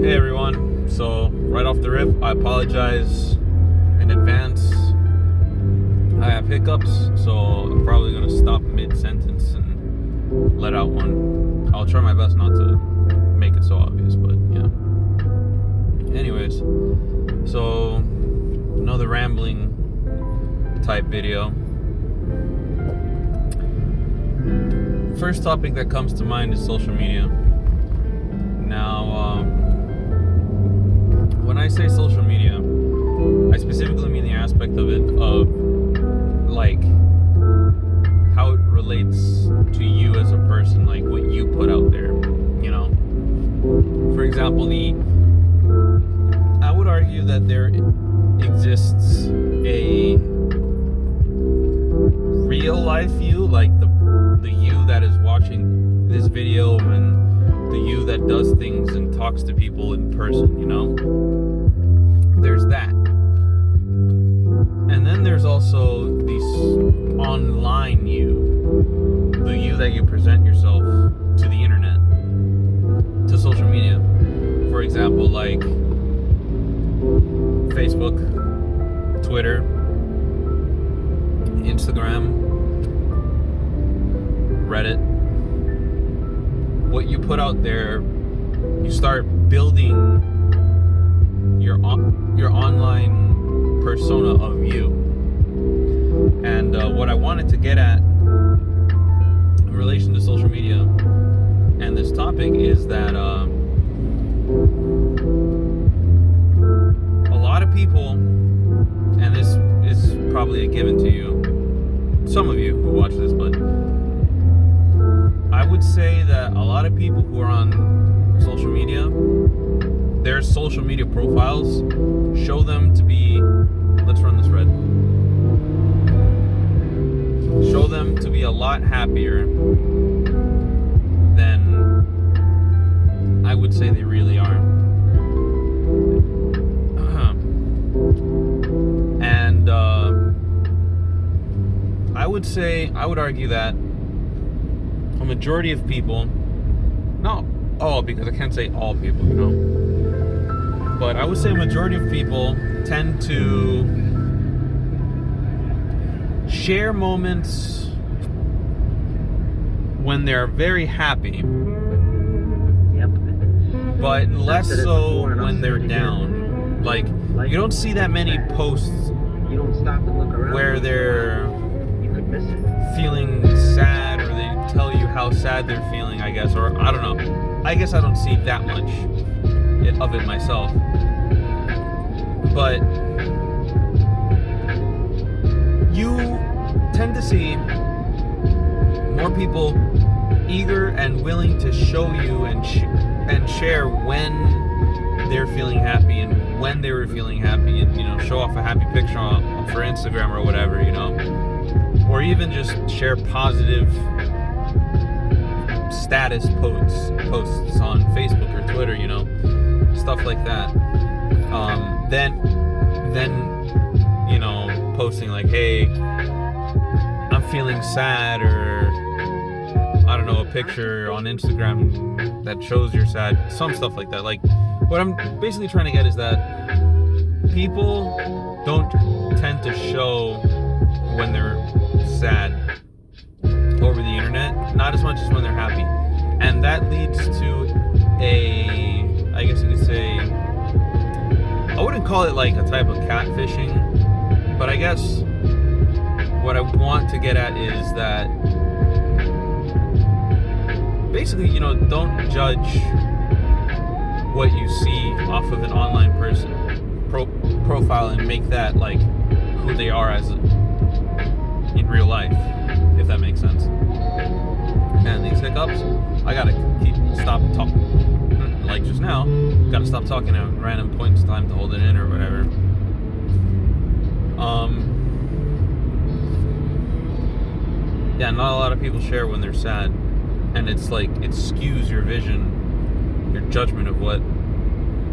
Hey everyone, so right off the rip, I apologize in advance. I have hiccups, so I'm probably going to stop mid-sentence and let out one. I'll try my best not to make it so obvious, but yeah. Anyways, so another rambling type video. First topic that comes to mind is social media. Now, when I say social media, I specifically mean the aspect of it, of like how it relates to you as a person, like what you put out there, you know. For example, I would argue that there exists a real life you, like the you that is watching this video and the you that does things and talks to people in person, you know. There's that. And then there's also this online you, the you that you present yourself to the internet, to social media. For example, like Facebook, Twitter, Instagram, Reddit. What you put out there, you start building your online persona of you. And what I wanted to get at in relation to social media and this topic is that a lot of people, and this is probably a given to you, some of you who watch this, but I would say that a lot of people who are on social media, their social media profiles show them to be, let's run this red, show them to be a lot happier than I would say they really are. And I would argue that a majority of people, not all, because I can't say all people, you know, but I would say a majority of people tend to share moments when they're very happy, but less so when they're down. Like, you don't see that many posts where they're feeling sad, or they tell you how sad they're feeling, I guess, or I don't know. I guess I don't see that much of it myself. But you tend to see more people eager and willing to show you and share when they're feeling happy and when they were feeling happy, and, you know, show off a happy picture for Instagram or whatever, you know, or even just share positive status posts on Facebook or Twitter, you know, stuff like that. Then you know, posting like, hey, I'm feeling sad, or I don't know, a picture on Instagram that shows you're sad, some stuff like that. Like, what I'm basically trying to get is that people don't tend to show when they're sad over the internet, not as much as when they're happy. And that leads to I guess you could say, I wouldn't call it like a type of catfishing, but I guess what I want to get at is that basically, you know, don't judge what you see off of an online person profile and make that like who they are as in real life, if that makes sense. And these hiccups, I gotta stop talking. Like just now, gotta stop talking at random points in time to hold it in or whatever. Yeah, not a lot of people share when they're sad, and it's like it skews your vision, your judgment of what,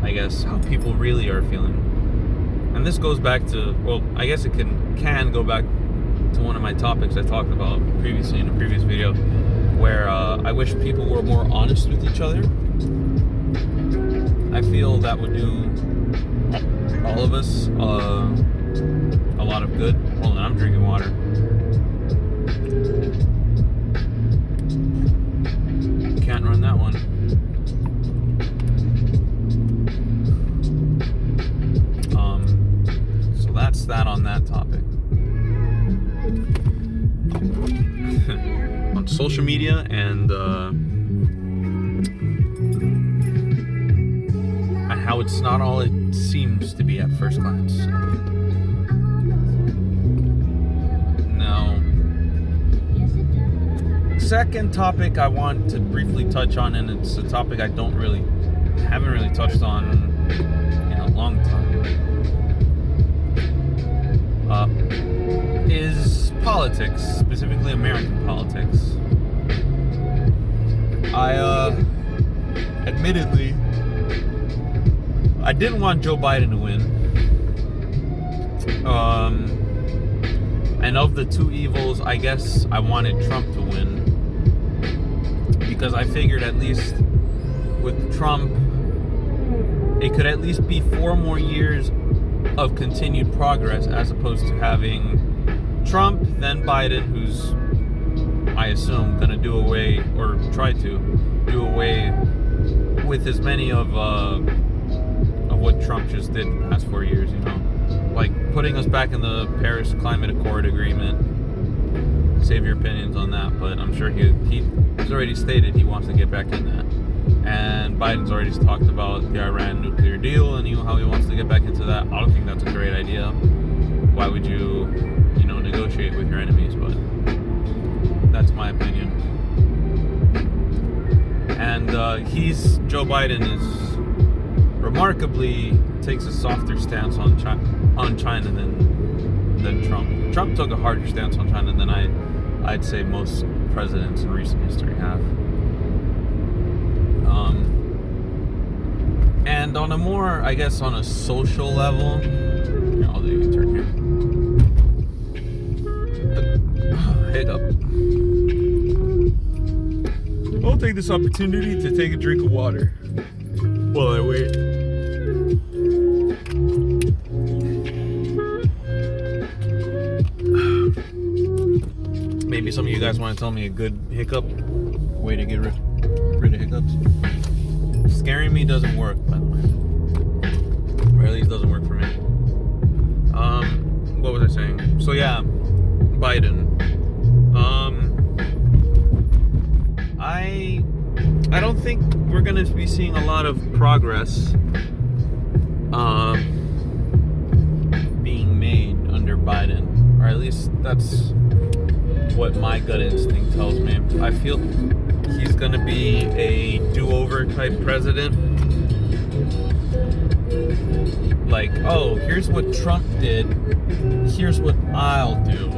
I guess, how people really are feeling. And this goes back to, well, I guess it can go back to one of my topics I talked about previously in a previous video, where I wish people were more honest with each other. I feel that would do all of us a lot of good. Hold on, I'm drinking water. Can't run that one. So that's that on that topic. On social media and how it's not all it seems to be at first glance. Now, second topic I want to briefly touch on, and it's a topic I haven't really touched on in a long time, is politics, specifically American politics. Admittedly, I didn't want Joe Biden to win. And of the two evils, I guess I wanted Trump to win. Because I figured at least with Trump, it could at least be 4 more years of continued progress as opposed to having Trump, then Biden, who's, I assume, going to do away, or try to do away with as many of what Trump just did the past 4 years, like putting us back in the Paris Climate Accord agreement. Save your opinions on that, but I'm sure he's already stated he wants to get back in that. And Biden's already talked about the Iran nuclear deal and how he wants to get back into that. I don't think that's a great idea. Why would you, negotiate with your enemies? But that's my opinion. And Joe Biden is remarkably takes a softer stance on China than Trump. Trump took a harder stance on China than I'd say most presidents in recent history have. And on a more, I guess, on a social level, I'll do a turn here. Hiccup. I'll take this opportunity to take a drink of water while I wait. Maybe some of you guys want to tell me a good hiccup way to get rid of hiccups. Scaring me doesn't work, by the way. Or at least doesn't work for me. What was I saying? So yeah, Biden. I don't think we're gonna be seeing a lot of progress being made under Biden, or at least that's what my gut instinct tells me. I feel he's gonna be a do-over type president. Like, oh, here's what Trump did, here's what I'll do.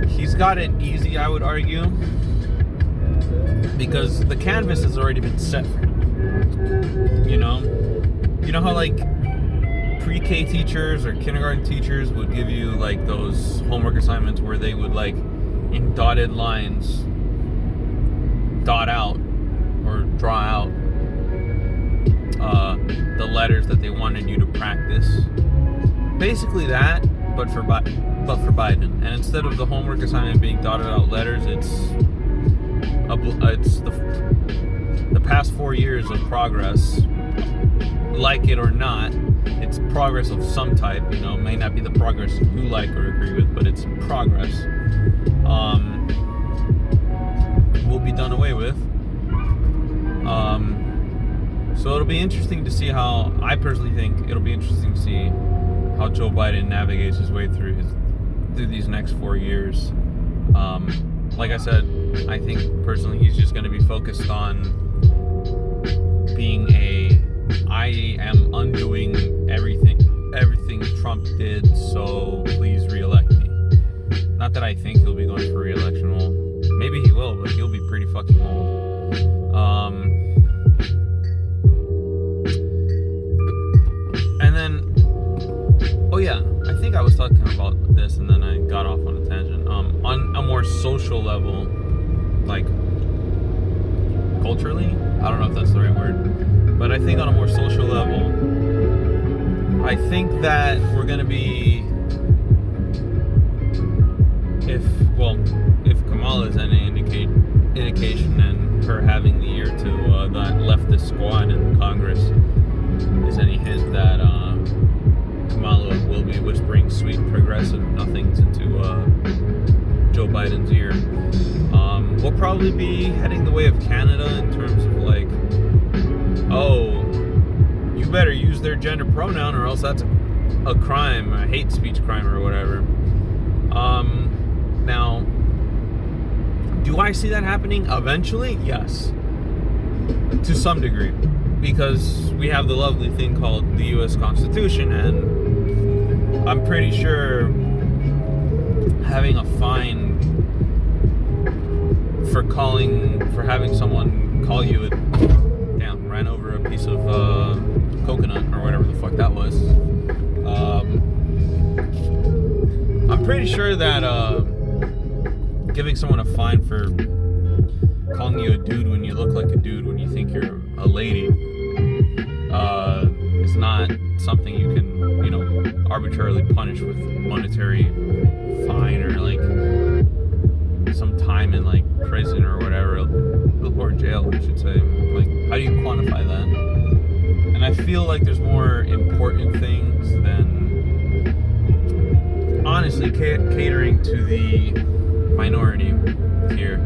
He's got it easy, I would argue, because the canvas has already been set for him. You know how like pre-K teachers or kindergarten teachers would give you like those homework assignments where they would like in dotted lines dot out or draw out the letters that they wanted you to practice. Basically that, but for Biden. And instead of the homework assignment being dotted out letters, it's the past 4 years of progress. Like it or not, it's progress of some type. May not be the progress you like or agree with, but it's progress. Will be done away with. So it'll be interesting to see how, I personally think it'll be interesting to see how Joe Biden navigates his way through these next 4 years. Like I said, I think personally he's just going to be focused on being I am undoing everything Trump did, so please re-elect me. Not that I think he'll be going for re-election. Well, maybe he will, but he'll be pretty fucking old. And then, oh yeah, I think I was talking about this and then I got off on a tangent. On a more social level, like culturally. I don't know if that's the right word, but I think on a more social level, I think that we're going to be, if Kamala is any indication, and her having the ear to that leftist squad in Congress is any hint that Kamala will be whispering sweet progressive nothings into Joe Biden's ear. We'll probably be heading the way of Canada in terms of like, oh, you better use their gender pronoun or else that's a crime, a hate speech crime or whatever. Now, do I see that happening eventually? Yes, to some degree, because we have the lovely thing called the U.S. Constitution, and I'm pretty sure having a fine for having someone call you ran over a piece of coconut or whatever the fuck that was. I'm pretty sure that giving someone a fine for calling you a dude when you look like a dude when you think you're a lady is not something you can, arbitrarily punish with monetary fine or like some time in like prison or whatever, or jail, I should say. Like, how do you quantify that? And I feel like there's more important things than honestly catering to the minority here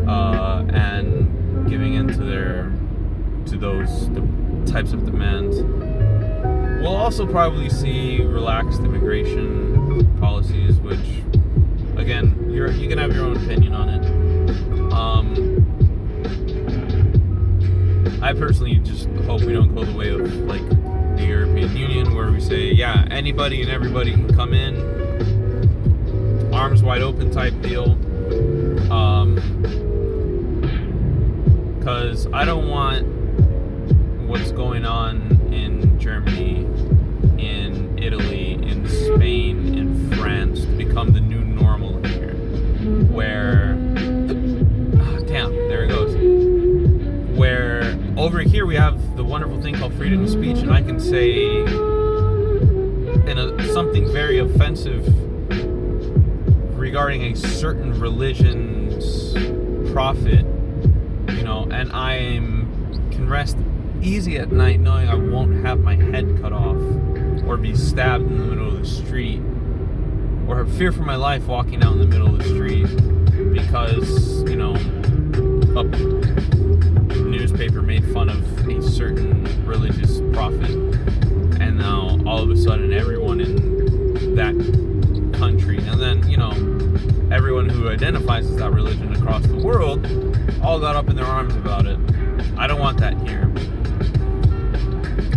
and giving in to those types of demands. We'll also probably see relaxed immigration policies, which, again, you can have your own opinion on it. I personally just hope we don't go the way of like the European Union, where we say, yeah, anybody and everybody can come in, arms wide open type deal. Because I don't want what's going on in Germany, in Italy, in Spain, in France to become the new normal here, where there it goes, where over here we have the wonderful thing called freedom of speech, and I can say something very offensive regarding a certain religion's prophet, and I can rest easy at night knowing I won't have my head cut off or be stabbed in the middle of the street or have fear for my life walking out in the middle of the street because, a newspaper made fun of a certain religious prophet, and now all of a sudden everyone in that country, and then, everyone who identifies as that religion across the world all got up in their arms about it. I don't want that here.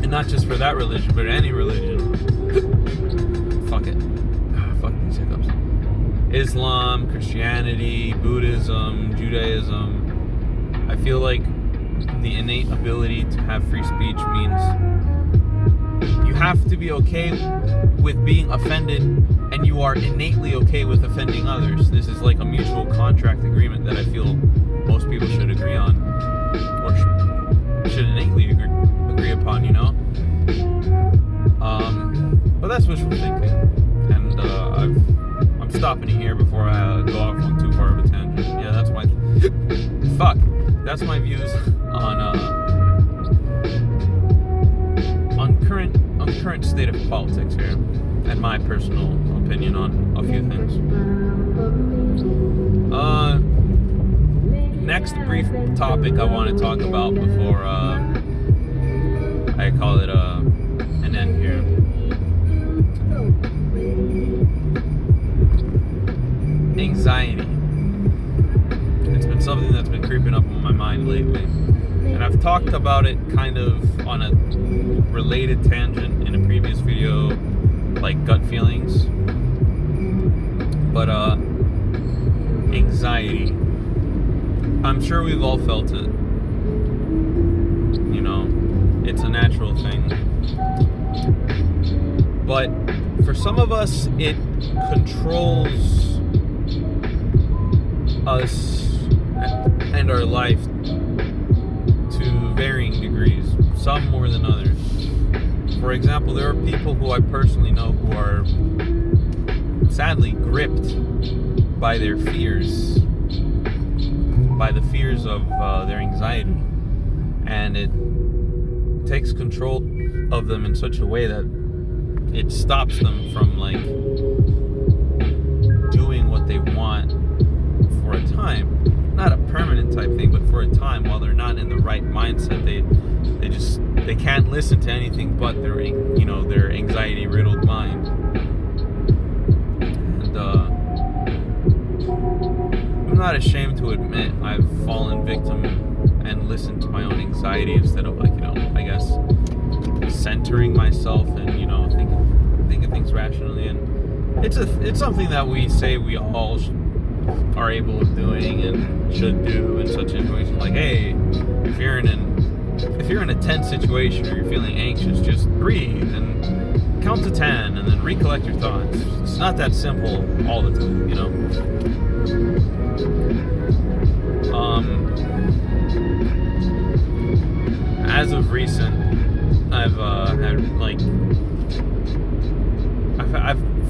And not just for that religion, but any religion. Fuck it. Fuck these hiccups. Islam, Christianity, Buddhism, Judaism. I feel like the innate ability to have free speech means you have to be okay with being offended, and you are innately okay with offending others. This is like a mutual contract agreement that I feel most people should agree on, or should innately agree upon, But that's wishful thinking, and I'm stopping it here before I go off on too far of a tangent. Yeah, that's my that's my views on current state of politics here, and my personal opinion on a few things. Next brief topic I want to talk about before I call it an end here. Anxiety. It's been something that's been creeping up on my mind lately, and I've talked about it kind of on a related tangent in a previous video, like gut feelings. But anxiety, I'm sure we've all felt it. It's a natural thing. But for some of us, it controls us and our life some more than others. For example, there are people who I personally know who are sadly gripped by their fears, by the fears of their anxiety, and it takes control of them in such a way that it stops them from like doing what they want for a time. Not a permanent type thing, but for a time, while they're not in the right mindset, they can't listen to anything but their anxiety riddled mind. And I'm not ashamed to admit I've fallen victim and listened to my own anxiety instead of I guess centering myself and thinking things rationally. And it's something that we say we all are able of doing and should do in such situations. Like, hey, if you're in a tense situation or you're feeling anxious, just breathe and count to 10 and then recollect your thoughts. It's not that simple all the time, As of recent, I've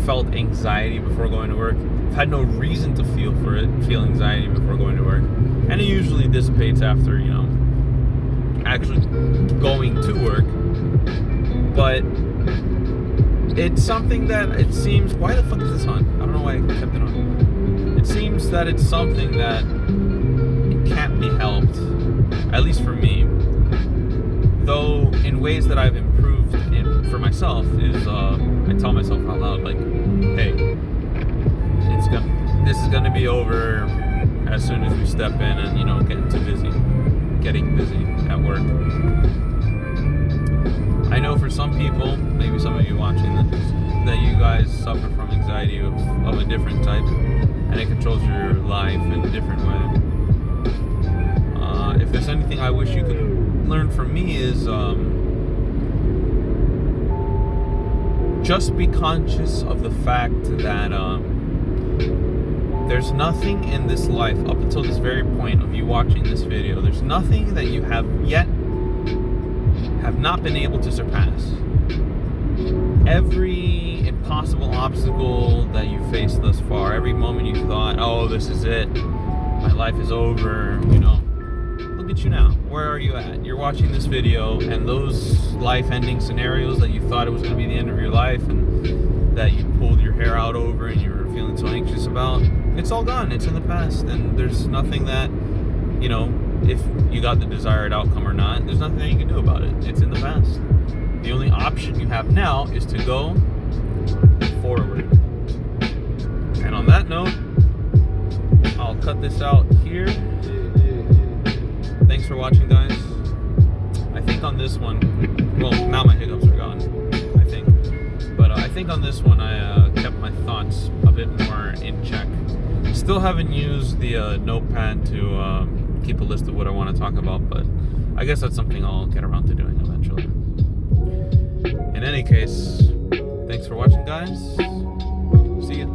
felt anxiety before going to work. I've had no reason to feel anxiety before going to work, and it usually dissipates after actually going to work. But it's something that it seems, why the fuck is this on? I don't know why I kept it on. It seems that it's something that it can't be helped, at least for me. Though in ways that I've improved for myself is I tell myself out loud, like, hey, this is gonna be over as soon as we step in and getting busy at work. I know for some people, maybe some of you watching this, that you guys suffer from anxiety of a different type, and it controls your life in a different way. If there's anything I wish you could learn from me is just be conscious of the fact that there's nothing in this life up until this very point of you watching this video, there's nothing that you have not been able to surpass. Every impossible obstacle that you faced thus far, every moment you thought, oh, this is it, my life is over, look at you now. Where are you at? You're watching this video, and those life-ending scenarios that you thought it was going to be the end of your life and that you pulled your hair out over and you were feeling so anxious about, it's all gone. It's in the past, and there's nothing that, if you got the desired outcome or not, there's nothing that you can do about it. It's in the past. The only option you have now is to go forward. And on that note, I'll cut this out here. Thanks for watching, guys. I think on this one, well, now my hiccups are gone, I think. But I think on this one, I kept my thoughts a bit more in check. Still haven't used the notepad to keep a list of what I want to talk about, but I guess that's something I'll get around to doing eventually. In any case, thanks for watching, guys. See ya.